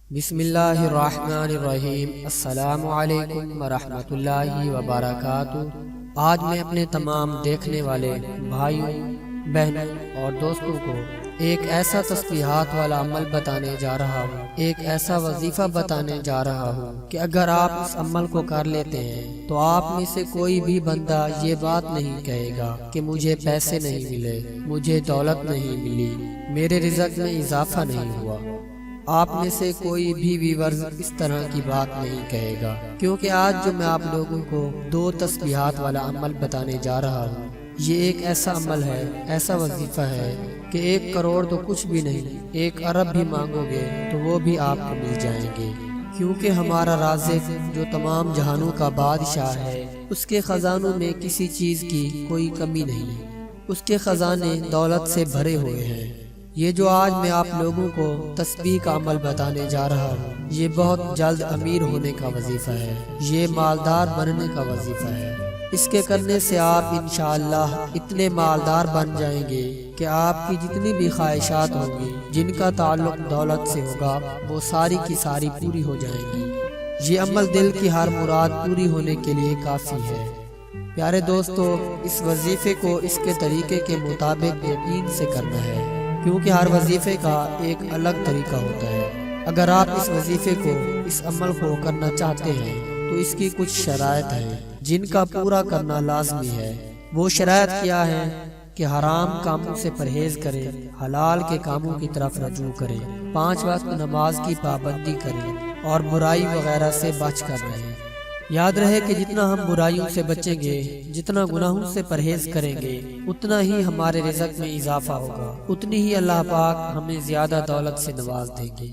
बिस्मिल्लाहिर्रहमानिर्रहीम। अस्सलाम वालेकुम वरहमतुल्लाहि वबरकातुहू। आज मैं अपने तमाम देखने वाले भाइयों, बहनों और दोस्तों को एक ऐसा तस्बीहात वाला अमल बताने जा रहा हूँ, एक ऐसा वजीफा बताने जा रहा हूँ कि अगर आप इस अमल को कर लेते हैं तो आप में से कोई भी बंदा ये बात नहीं कहेगा कि मुझे पैसे नहीं मिले, मुझे दौलत नहीं मिली, मेरे रिज़्क़ में इजाफा नहीं हुआ। आप में से कोई भी व्यूअर्स इस तरह की बात नहीं कहेगा, क्योंकि आज जो मैं आप लोगों को दो तस्बीहात वाला अमल बताने जा रहा हूँ, ये एक ऐसा अमल है, ऐसा वजीफा है कि 1 करोड़ तो कुछ भी नहीं, 1 अरब भी मांगोगे तो वो भी आपको मिल जाएंगे, क्योंकि हमारा राज़िक जो तमाम जहानों का बादशाह है, उसके खजानों में किसी चीज़ की कोई कमी नहीं, उसके खजाने दौलत से भरे हुए हैं। ये जो आज मैं आप लोगों को तस्बीह का अमल बताने जा रहा हूँ, ये बहुत जल्द अमीर होने का वजीफा है, ये मालदार बनने का वजीफा है। इसके करने से आप इंशाअल्लाह इतने मालदार बन जाएंगे कि आपकी जितनी भी ख्वाहिशात होंगी, जिनका ताल्लुक दौलत से होगा, वो सारी की सारी पूरी हो जाएंगी। ये अमल दिल की हर मुराद पूरी होने के लिए काफ़ी है। प्यारे दोस्तों, इस वजीफे को इसके तरीके के मुताबिक यकीन से करना है, क्योंकि हर वजीफे का एक अलग तरीका होता है। अगर आप इस वजीफे को, इस अमल को करना चाहते हैं तो इसकी कुछ शराइत हैं जिनका पूरा करना लाजमी है। वो शराइत क्या है कि हराम कामों से परहेज करें, हलाल के कामों की तरफ रजू करें, 5 वक्त नमाज की पाबंदी करें और बुराई वगैरह से बच कर रहें। याद रहे कि जितना हम बुराइयों से बचेंगे, जितना गुनाहों से परहेज करेंगे, उतना ही हमारे रिज़्क़ में इजाफा होगा, उतनी ही अल्लाह पाक हमें ज़्यादा दौलत से नवाज देंगे।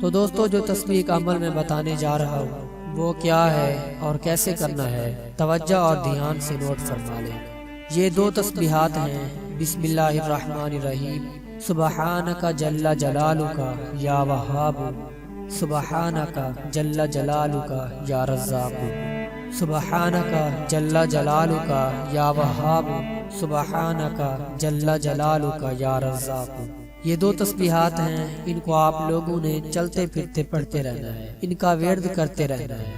तो दोस्तों, जो तस्बीह का अमल मैं बताने जा रहा हूँ वो क्या है और कैसे करना है, तवज्जो और ध्यान से नोट फरमा लें। ये 2 तस्बीहात हैं। बिस्मिल्लाहिर्रहमानिर्रहीम। सुबहानका जल्ला जलालुका या वहाबु, सुबहानका जल्ला जलालुका या रज़्ज़ाक़ु, सुबहानका जल्ला जलालुका या वहाबु, सुबहानका जल्ला जलालुका या रज़्ज़ाक़ु। ये 2 तस्बीहात हैं, इनको आप लोगों ने चलते फिरते पढ़ते रहना है, इनका विर्द करते रहना है।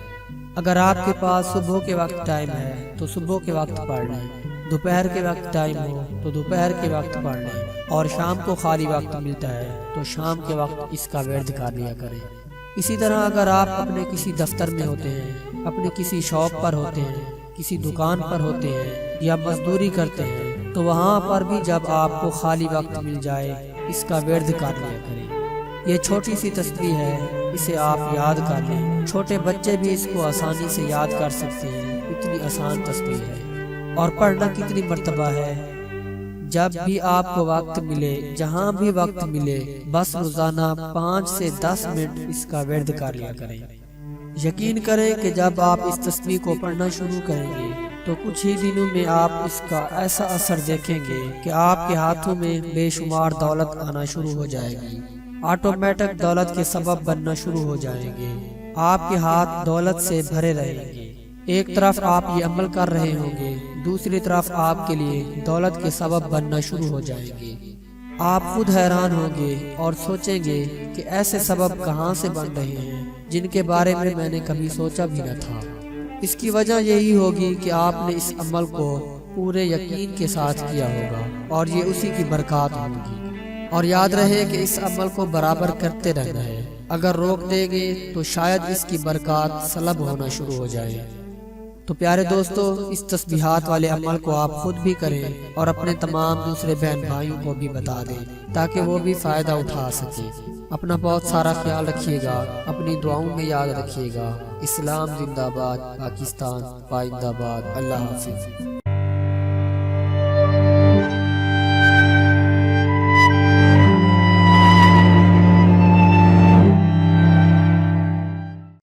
अगर आपके पास सुबह के वक्त टाइम है तो सुबह के वक्त पढ़ लें, दोपहर के वक्त टाइम हो तो दोपहर के वक्त पढ़ लें, और शाम को खाली वक्त मिलता है तो शाम के वक्त इसका विर्द कर लिया करें। इसी तरह अगर आप अपने किसी दफ्तर में होते हैं, अपने किसी शॉप पर होते हैं, किसी दुकान पर होते हैं या मजदूरी करते हैं, तो वहाँ पर भी जब आपको खाली वक्त मिल जाए इसका विर्द कर लिया करें। ये छोटी सी तस्बीह है, इसे आप याद कर लें। छोटे बच्चे भी इसको आसानी से याद कर सकते हैं, इतनी आसान तस्बीह है। और पढ़ना कितनी मर्तबा है, जब भी आपको वक्त मिले, जहाँ भी वक्त मिले, बस रोजाना 5 से 10 मिनट इसका विर्द कर लिया करें। यकीन करें कि जब आप इस तस्बीह को पढ़ना शुरू करेंगे तो कुछ ही दिनों में आप इसका ऐसा असर देखेंगे कि आपके हाथों में बेशुमार दौलत आना शुरू हो जाएगी, ऑटोमेटिक दौलत के सबब बनना शुरू हो जाएंगे, आपके हाथ दौलत से भरे रहेंगे। एक तरफ आप ये अमल कर रहे होंगे, दूसरी तरफ आपके लिए दौलत के सबब बनना शुरू हो जाएंगे। आप खुद हैरान होंगे और सोचेंगे कि ऐसे सबब कहाँ से बन रहे हैं जिनके बारे में मैंने कभी सोचा भी न था। इसकी वजह यही होगी कि आपने इस अमल को पूरे यकीन के साथ किया होगा और ये उसी की बरकत होगी। और याद रहे कि इस अमल को बराबर करते रहना है, अगर रोक देंगे तो शायद इसकी बरकत सलब होना शुरू हो जाए। तो प्यारे दोस्तों, इस तस्बीहात वाले अमल को आप खुद भी करें और अपने तमाम दूसरे बहन भाइयों को भी बता दें, ताकि वो भी फ़ायदा उठा सकें। अपना बहुत सारा ख्याल रखिएगा, अपनी दुआओं में याद रखिएगा। इस्लाम जिंदाबाद, पाकिस्तान पाइंदाबाद। अल्लाह हाफ़िज़।